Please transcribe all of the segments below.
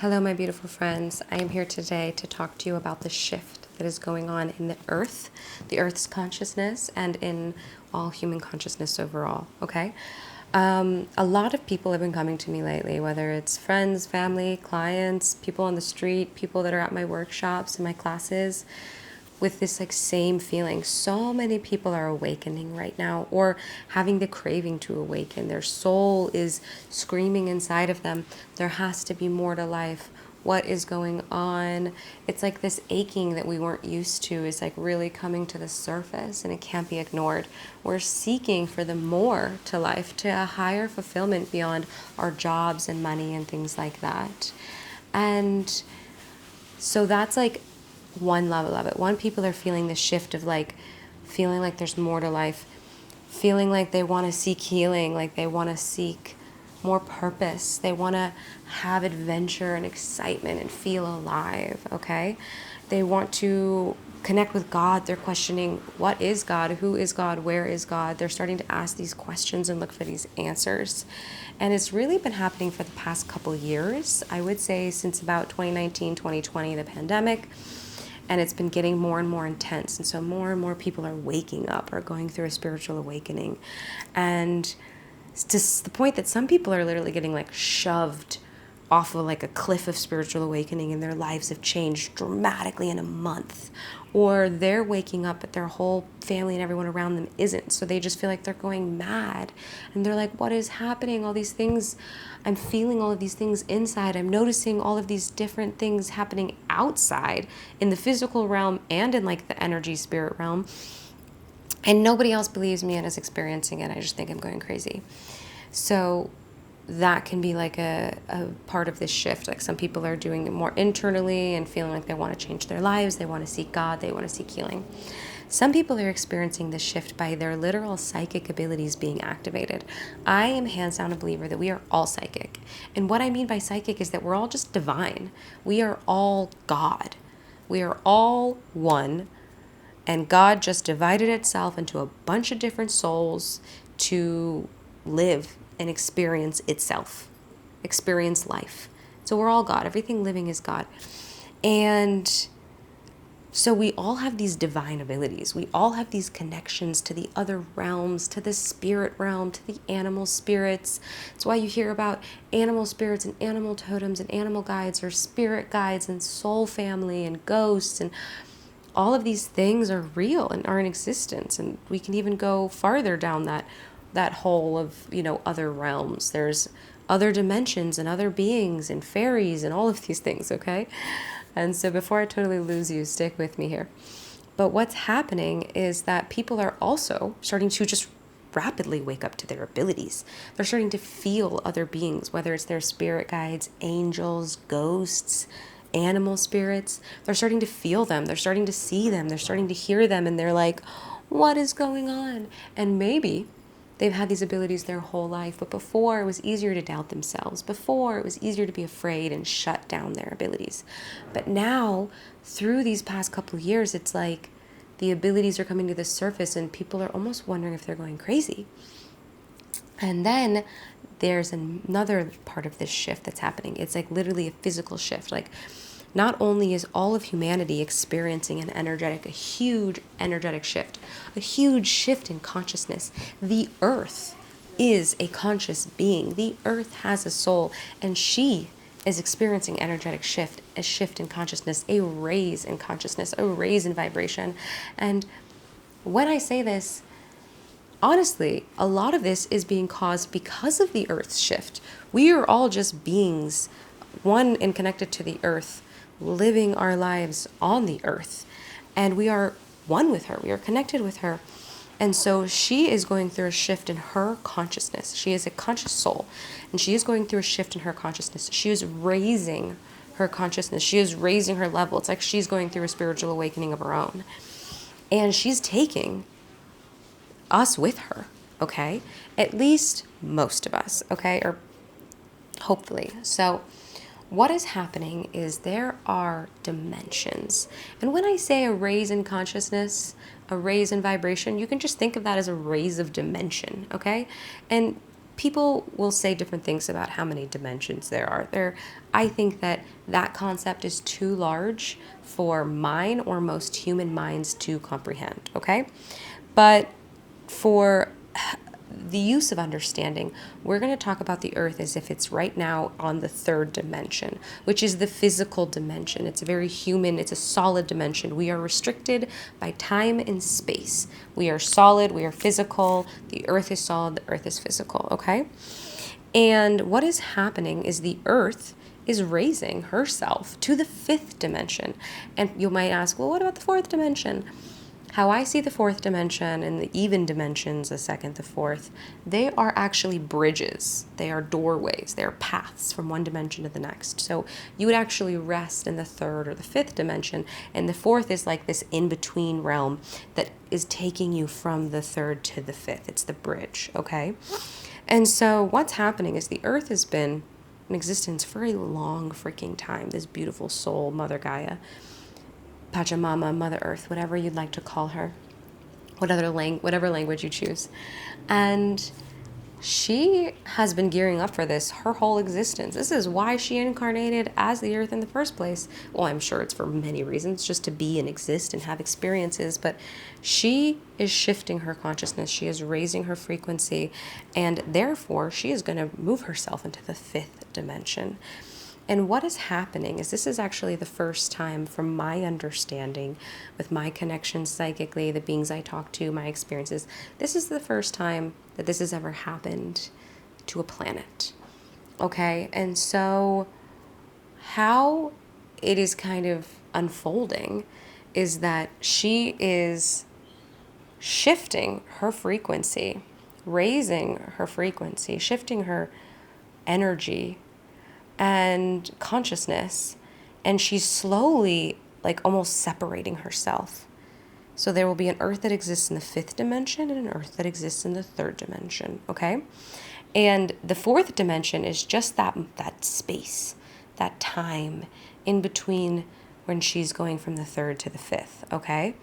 Hello, my beautiful friends. I am here today to talk to you about the shift that is going on in the Earth's consciousness, and in all human consciousness overall, okay? A lot of people have been coming to me lately, whether it's friends, family, clients, people on the street, people that are at my workshops and my classes, with this same feeling. So many people are awakening right now, or having the craving to awaken. Their soul is screaming inside of them, there has to be more to life. What is going on? It's like this aching that we weren't used to is really coming to the surface, and it can't be ignored. We're seeking for the more to life, to a higher fulfillment beyond our jobs and money and things like that. And so that's one level of it. One, people are feeling the shift of feeling like there's more to life, feeling like they want to seek healing, like they want to seek more purpose. They want to have adventure and excitement and feel alive, okay? They want to connect with God. They're questioning, what is God? Who is God? Where is God? They're starting to ask these questions and look for these answers. And it's really been happening for the past couple years. I would say since about 2019, 2020, the pandemic. And it's been getting more and more intense. And so more and more people are waking up or going through a spiritual awakening. And it's to the point that some people are literally getting shoved off of a cliff of spiritual awakening, and their lives have changed dramatically in a month. Or they're waking up, but their whole family and everyone around them isn't. So they just feel like they're going mad. And they're like, what is happening? All these things, I'm feeling all of these things inside. I'm noticing all of these different things happening outside in the physical realm and in the energy spirit realm. And nobody else believes me and is experiencing it. I just think I'm going crazy. So that can be a part of this shift. Some people are doing it more internally and feeling like they want to change their lives. They want to seek God. They want to seek healing. Some people are experiencing this shift by their literal psychic abilities being activated. I am hands down a believer that we are all psychic. And what I mean by psychic is that we're all just divine. We are all God. We are all one. And God just divided itself into a bunch of different souls to live and experience itself, experience life. So we're all God. Everything living is God. And so we all have these divine abilities. We all have these connections to the other realms, to the spirit realm, to the animal spirits. That's why you hear about animal spirits and animal totems and animal guides, or spirit guides and soul family and ghosts, and all of these things are real and are in existence. And we can even go farther down that hole of, other realms. There's other dimensions and other beings and fairies and all of these things, okay? And so before I totally lose you, stick with me here. But what's happening is that people are also starting to just rapidly wake up to their abilities. They're starting to feel other beings, whether it's their spirit guides, angels, ghosts, animal spirits. They're starting to feel them. They're starting to see them. They're starting to hear them. And they're like, what is going on? And maybe they've had these abilities their whole life, but before it was easier to doubt themselves. Before it was easier to be afraid and shut down their abilities. But now, through these past couple of years, it's like the abilities are coming to the surface and people are almost wondering if they're going crazy. And then there's another part of this shift that's happening. It's literally a physical shift. Not only is all of humanity experiencing a huge energetic shift, a huge shift in consciousness. The earth is a conscious being. The earth has a soul, and she is experiencing energetic shift, a shift in consciousness, a raise in consciousness, a raise in vibration. And when I say this, honestly, a lot of this is being caused because of the earth's shift. We are all just beings, one and connected to the earth, living our lives on the earth, and we are one with her. We are connected with her. And so she is going through a shift in her consciousness. She is a conscious soul, and she is going through a shift in her consciousness. She is raising her consciousness. She is raising her level. It's like she's going through a spiritual awakening of her own, and she's taking us with her, okay? At least most of us, okay? Or hopefully. So what is happening is there are dimensions. And when I say a raise in consciousness, a raise in vibration, you can just think of that as a raise of dimension, okay? And people will say different things about how many dimensions there are. I think that concept is too large for mine or most human minds to comprehend, okay? But for the use of understanding, we're going to talk about the earth as if it's right now on the third dimension, which is the physical dimension. It's a very human, it's a solid dimension. We are restricted by time and space. We are solid, we are physical. The earth is solid, the earth is physical, okay? And what is happening is the earth is raising herself to the fifth dimension. And you might ask, well, what about the fourth dimension? How I see the fourth dimension and the even dimensions, the second, the fourth, they are actually bridges. They are doorways. They are paths from one dimension to the next. So you would actually rest in the third or the fifth dimension, and the fourth is like this in-between realm that is taking you from the third to the fifth. It's the bridge, okay? And so what's happening is the earth has been in existence for a long freaking time. This beautiful soul, Mother Gaia, Pachamama, Mother Earth, whatever you'd like to call her, whatever language you choose. And she has been gearing up for this her whole existence. This is why she incarnated as the earth in the first place. Well, I'm sure it's for many reasons, just to be and exist and have experiences, but she is shifting her consciousness. She is raising her frequency, and therefore she is going to move herself into the fifth dimension. And what is happening is this is actually the first time, from my understanding, with my connections psychically, the beings I talk to, my experiences, this is the first time that this has ever happened to a planet. Okay? And so how it is kind of unfolding is that she is shifting her frequency, raising her frequency, shifting her energy and consciousness, and she's slowly, like, almost separating herself. So there will be an earth that exists in the fifth dimension and an earth that exists in the third dimension, okay? And the fourth dimension is just that space, that time in between when she's going from the third to the fifth, okay?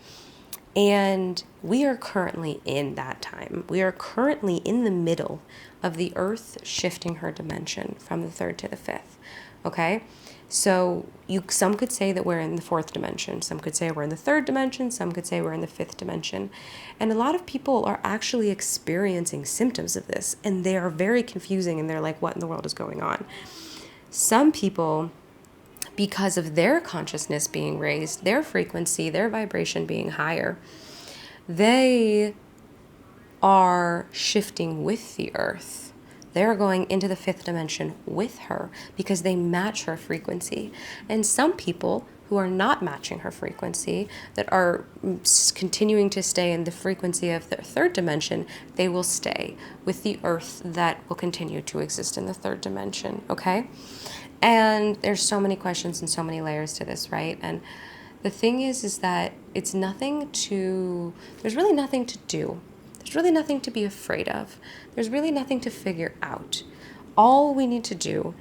And we are currently in that time. We are currently in the middle of the earth shifting her dimension from the third to the fifth, okay? So some could say that we're in the fourth dimension. Some could say we're in the third dimension. Some could say we're in the fifth dimension. And a lot of people are actually experiencing symptoms of this, and they are very confusing, and they're like, what in the world is going on? Some people, because of their consciousness being raised, their frequency, their vibration being higher, they are shifting with the earth. They're going into the fifth dimension with her because they match her frequency. And some people who are not matching her frequency, that are continuing to stay in the frequency of the third dimension, they will stay with the earth that will continue to exist in the third dimension, okay? And there's so many questions and so many layers to this, right? And the thing is that there's really nothing to do. There's really nothing to be afraid of. There's really nothing to figure out. All we need to do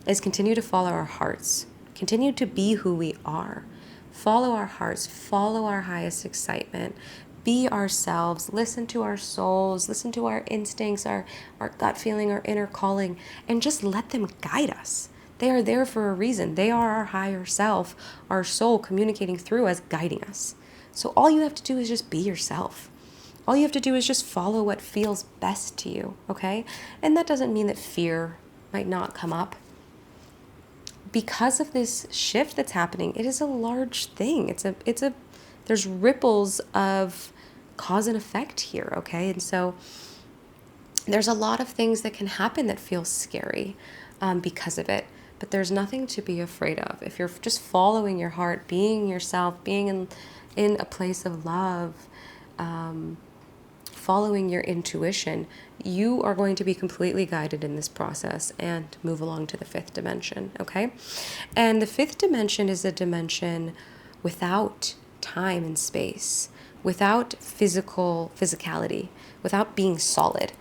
is continue to follow our hearts, continue to be who we are. Follow our hearts, follow our highest excitement, be ourselves, listen to our souls, listen to our instincts, our gut feeling, our inner calling, and just let them guide us. They are there for a reason. They are our higher self, our soul communicating through us, guiding us. So all you have to do is just be yourself. All you have to do is just follow what feels best to you, okay? And that doesn't mean that fear might not come up. Because of this shift that's happening, it is a large thing. There's ripples of cause and effect here, okay? And so there's a lot of things that can happen that feel scary because of it. But there's nothing to be afraid of. If you're just following your heart, being yourself, being in a place of love, following your intuition, you are going to be completely guided in this process and move along to the fifth dimension, okay? And the fifth dimension is a dimension without time and space, without physicality, without being solid.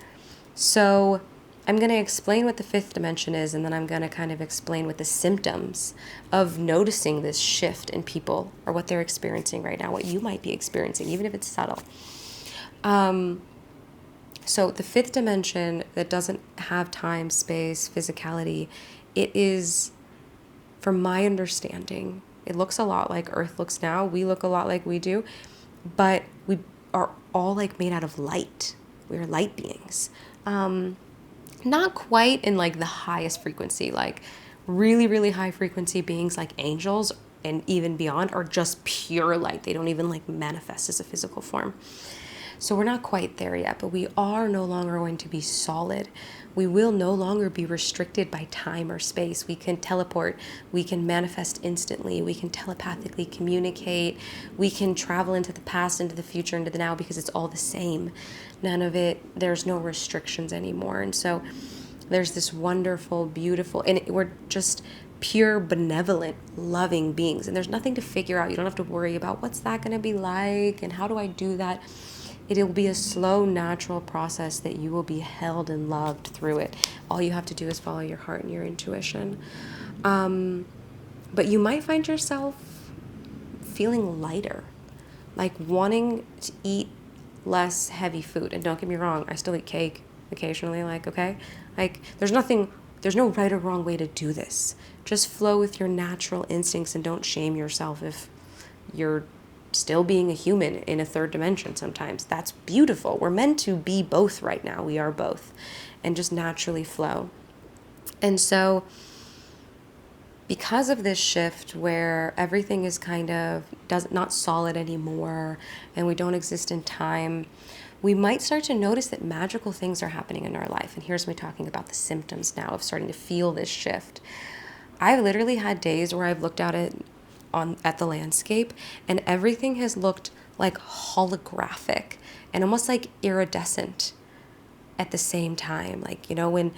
So I'm going to explain what the fifth dimension is, and then I'm going to kind of explain what the symptoms of noticing this shift in people or what they're experiencing right now, what you might be experiencing, even if it's subtle. So the fifth dimension that doesn't have time, space, physicality, it is, from my understanding, it looks a lot like Earth looks now. We look a lot like we do, but we are all like made out of light. We are light beings. Not quite in like the highest frequency, like really, really high frequency beings like angels and even beyond are just pure light. They don't even like manifest as a physical form. So we're not quite there yet, but we are no longer going to be solid. We will no longer be restricted by time or space. We can teleport, we can manifest instantly, we can telepathically communicate, we can travel into the past, into the future, into the now, because it's all the same. None of it, there's no restrictions anymore. And so there's this wonderful, beautiful, and we're just pure, benevolent, loving beings. And there's nothing to figure out. You don't have to worry about what's that going to be like and how do I do that. It'll be a slow, natural process that you will be held and loved through it. All you have to do is follow your heart and your intuition. But you might find yourself feeling lighter, like wanting to eat less heavy food. And don't get me wrong, I still eat cake occasionally, okay? Like, there's no right or wrong way to do this. Just flow with your natural instincts and don't shame yourself if you're still being a human in a third dimension sometimes. That's beautiful. We're meant to be both right now. We are both. And just naturally flow. And so because of this shift where everything is kind of not solid anymore and we don't exist in time, we might start to notice that magical things are happening in our life. And here's me talking about the symptoms now of starting to feel this shift. I've literally had days where I've looked out at the landscape and everything has looked like holographic and almost like iridescent at the same time. Like, when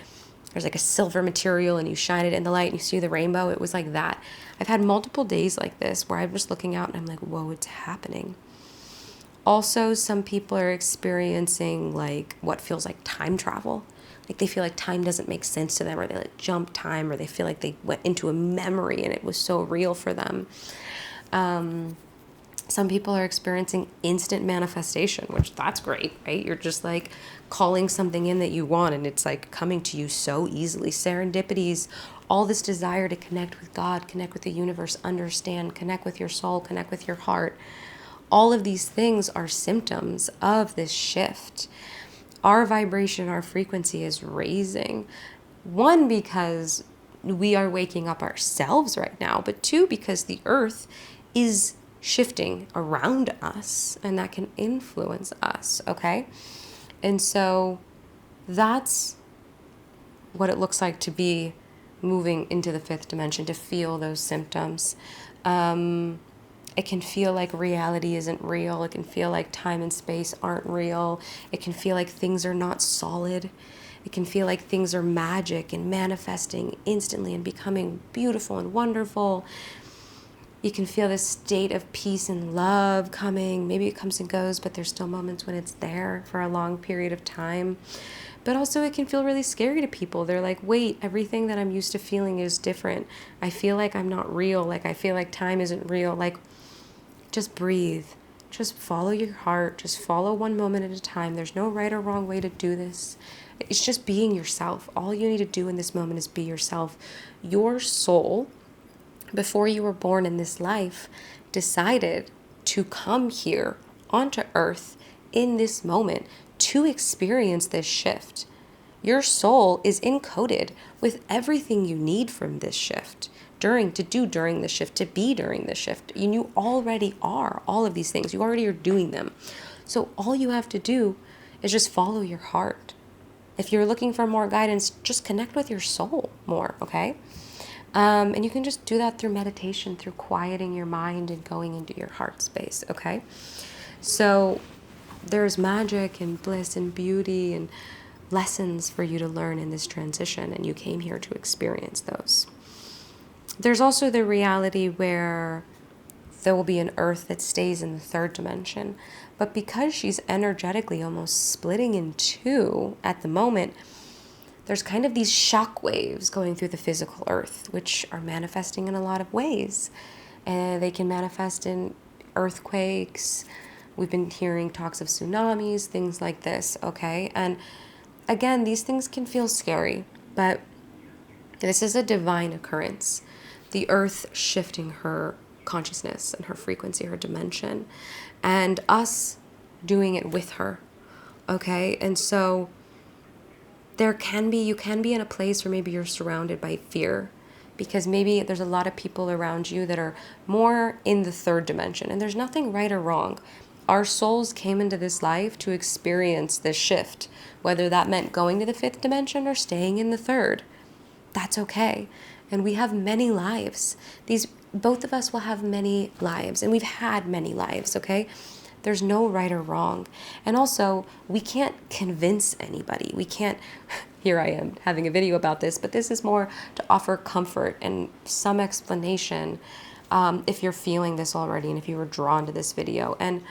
there's like a silver material and you shine it in the light and you see the rainbow, it was like that. I've had multiple days like this where I'm just looking out and I'm like, whoa, it's happening. Also, some people are experiencing like what feels like time travel. Like they feel like time doesn't make sense to them, or they like jump time, or they feel like they went into a memory and it was so real for them. Some people are experiencing instant manifestation, which that's great, right? You're just like calling something in that you want and it's like coming to you so easily. Serendipities, all this desire to connect with God, connect with the universe, understand, connect with your soul, connect with your heart. All of these things are symptoms of this shift. Our vibration, our frequency is raising. One, because we are waking up ourselves right now, but two, because the earth is shifting around us and that can influence us, okay? And so that's what it looks like to be moving into the fifth dimension, to feel those symptoms. It can feel like reality isn't real. It can feel like time and space aren't real. It can feel like things are not solid. It can feel like things are magic and manifesting instantly and becoming beautiful and wonderful. You can feel this state of peace and love coming. Maybe it comes and goes, but there's still moments when it's there for a long period of time. But also it can feel really scary to people. They're like, wait, everything that I'm used to feeling is different. I feel like I'm not real. Like I feel like time isn't real. Like, just breathe. Just follow your heart. Just follow one moment at a time. There's no right or wrong way to do this. It's just being yourself. All you need to do in this moment is be yourself. Your soul, before you were born in this life, decided to come here onto earth in this moment to experience this shift. Your soul is encoded with everything you need from this shift, during the shift, to be during the shift. And you already are all of these things. You already are doing them. So all you have to do is just follow your heart. If you're looking for more guidance, just connect with your soul more, okay? And you can just do that through meditation, through quieting your mind and going into your heart space, okay? So there's magic and bliss and beauty and lessons for you to learn in this transition, and you came here to experience those. There's also the reality where there will be an earth that stays in the third dimension, but because she's energetically almost splitting in two at the moment, there's kind of these shock waves going through the physical earth, which are manifesting in a lot of ways. And they can manifest in earthquakes. We've been hearing talks of tsunamis, things like this, okay? And again, these things can feel scary, but this is a divine occurrence. The earth shifting her consciousness and her frequency, her dimension, and us doing it with her, okay? And so you can be in a place where maybe you're surrounded by fear, because maybe there's a lot of people around you that are more in the third dimension, and there's nothing right or wrong. Our souls came into this life to experience this shift, whether that meant going to the fifth dimension or staying in the third. That's okay. And we have many lives. Both of us will have many lives, and we've had many lives, okay? There's no right or wrong. And also, we can't convince anybody. We can't, here I am having a video about this, but this is more to offer comfort and some explanation if you're feeling this already and if you were drawn to this video. And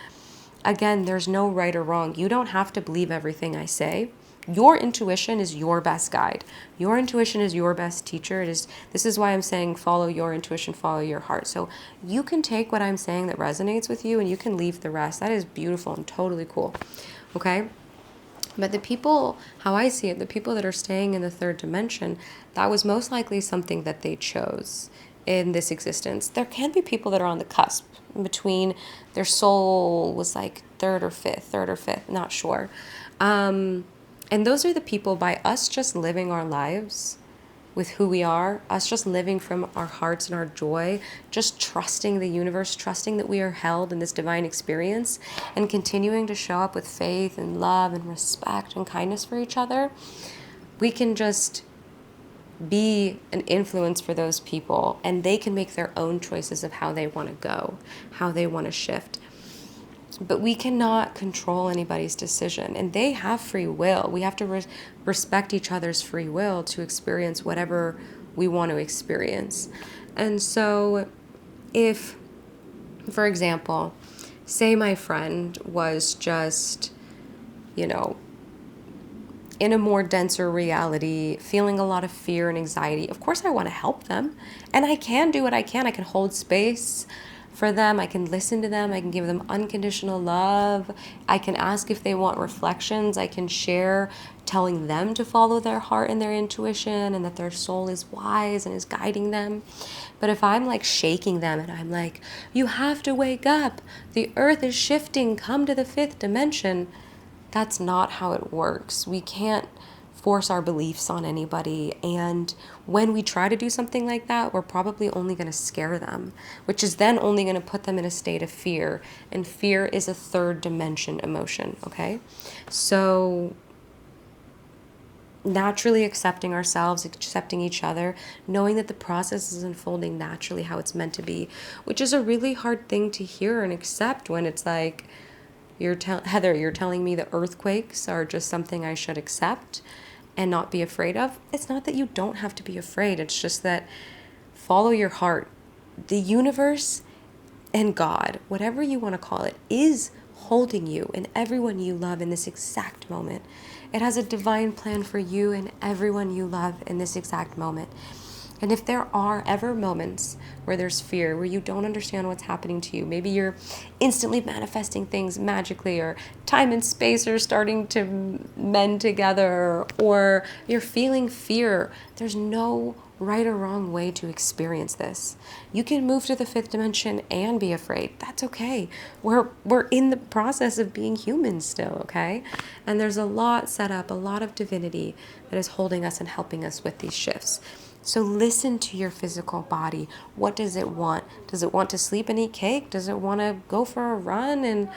again, there's no right or wrong. You don't have to believe everything I say. Your intuition is your best guide. Your intuition is your best teacher. This is why I'm saying follow your intuition, follow your heart. So you can take what I'm saying that resonates with you and you can leave the rest. That is beautiful and totally cool. Okay? But the people, how I see it, the people that are staying in the third dimension, that was most likely something that they chose in this existence. There can be people that are on the cusp between their soul was like third or fifth, not sure. And those are the people, by us just living our lives with who we are, us just living from our hearts and our joy, just trusting the universe, trusting that we are held in this divine experience, and continuing to show up with faith and love and respect and kindness for each other, we can just be an influence for those people, and they can make their own choices of how they want to go, how they want to shift. But we cannot control anybody's decision, and they have free will. We have to respect each other's free will to experience whatever we want to experience. And so if, for example, say my friend was just, in a more denser reality, feeling a lot of fear and anxiety, of course I want to help them. And I can do what I can. I can hold space for them. I can listen to them. I can give them unconditional love. I can ask if they want reflections. I can share telling them to follow their heart and their intuition and that their soul is wise and is guiding them. But if I'm like shaking them and I'm like, you have to wake up, the earth is shifting, come to the fifth dimension, that's not how it works. We can't force our beliefs on anybody, and when we try to do something like that, we're probably only going to scare them, which is then only going to put them in a state of fear, and fear is a third dimension emotion, okay? So naturally accepting ourselves, accepting each other, knowing that the process is unfolding naturally how it's meant to be, which is a really hard thing to hear and accept when it's like, Heather, you're telling me the earthquakes are just something I should accept and not be afraid of. It's not that you don't have to be afraid. It's just that follow your heart. The universe and God, whatever you want to call it, is holding you and everyone you love in this exact moment. It has a divine plan for you and everyone you love in this exact moment. And if there are ever moments where there's fear, where you don't understand what's happening to you, maybe you're instantly manifesting things magically, or time and space are starting to mend together, or you're feeling fear, there's no right or wrong way to experience this. You can move to the fifth dimension and be afraid. That's okay. We're in the process of being humans still, okay? And there's a lot set up, a lot of divinity that is holding us and helping us with these shifts. So listen to your physical body. What does it want? Does it want to sleep and eat cake? Does it want to go for a run and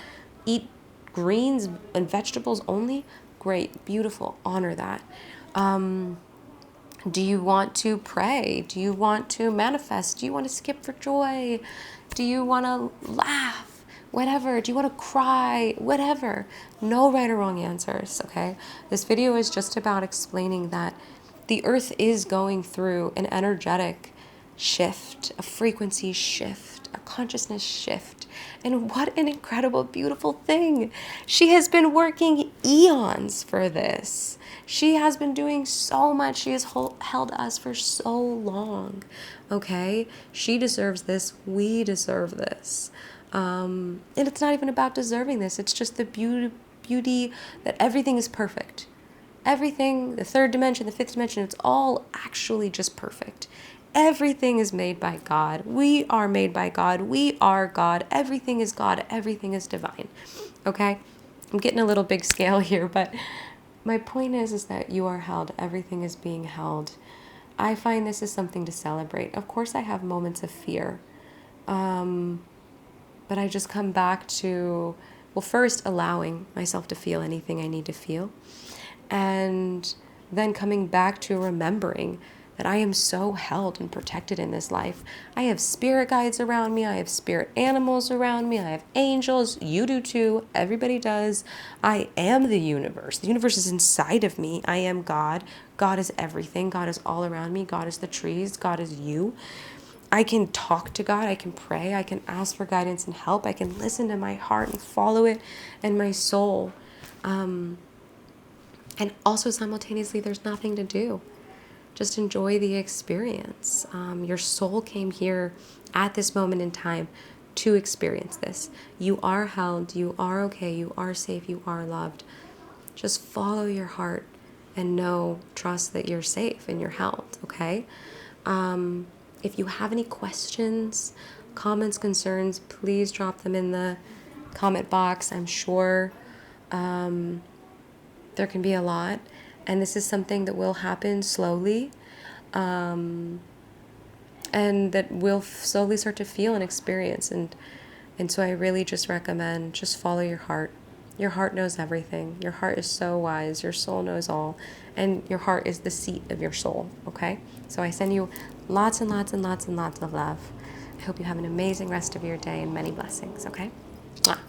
eat greens and vegetables only? Great, beautiful, honor that. Do you want to pray? Do you want to manifest? Do you want to skip for joy? Do you want to laugh? Whatever. Do you want to cry? Whatever. No right or wrong answers, okay? This video is just about explaining that the earth is going through an energetic shift, a frequency shift, a consciousness shift. And what an incredible, beautiful thing. She has been working eons for this. She has been doing so much. She has held us for so long, okay? She deserves this. We deserve this. And it's not even about deserving this. It's just the beauty that everything is perfect. Everything, the third dimension, the fifth dimension, it's all actually just perfect. Everything is made by God. We are made by God. We are God. Everything is God. Everything is divine. Okay? I'm getting a little big scale here, but my point is that you are held. Everything is being held. I find this is something to celebrate. Of course, I have moments of fear. But I just come back to, well, first allowing myself to feel anything I need to feel. And then coming back to remembering that I am so held and protected in this life. I have spirit guides around me. I have spirit animals around me. I have angels. You do too. Everybody does. I am the universe. The universe is inside of me. I am God. God is everything. God is all around me. God is the trees. God is you. I can talk to God, I can pray, I can ask for guidance and help, I can listen to my heart and follow it and my soul. And also simultaneously, there's nothing to do. Just enjoy the experience. Your soul came here at this moment in time to experience this. You are held, you are okay, you are safe, you are loved. Just follow your heart and trust that you're safe and you're held, okay? If you have any questions, comments, concerns, please drop them in the comment box. I'm sure there can be a lot. And this is something that will happen slowly. And that we'll slowly start to feel and experience. And so I really just recommend just follow your heart. Your heart knows everything. Your heart is so wise. Your soul knows all. And your heart is the seat of your soul, okay? So I send you lots and lots and lots and lots of love. I hope you have an amazing rest of your day and many blessings, okay? Mwah.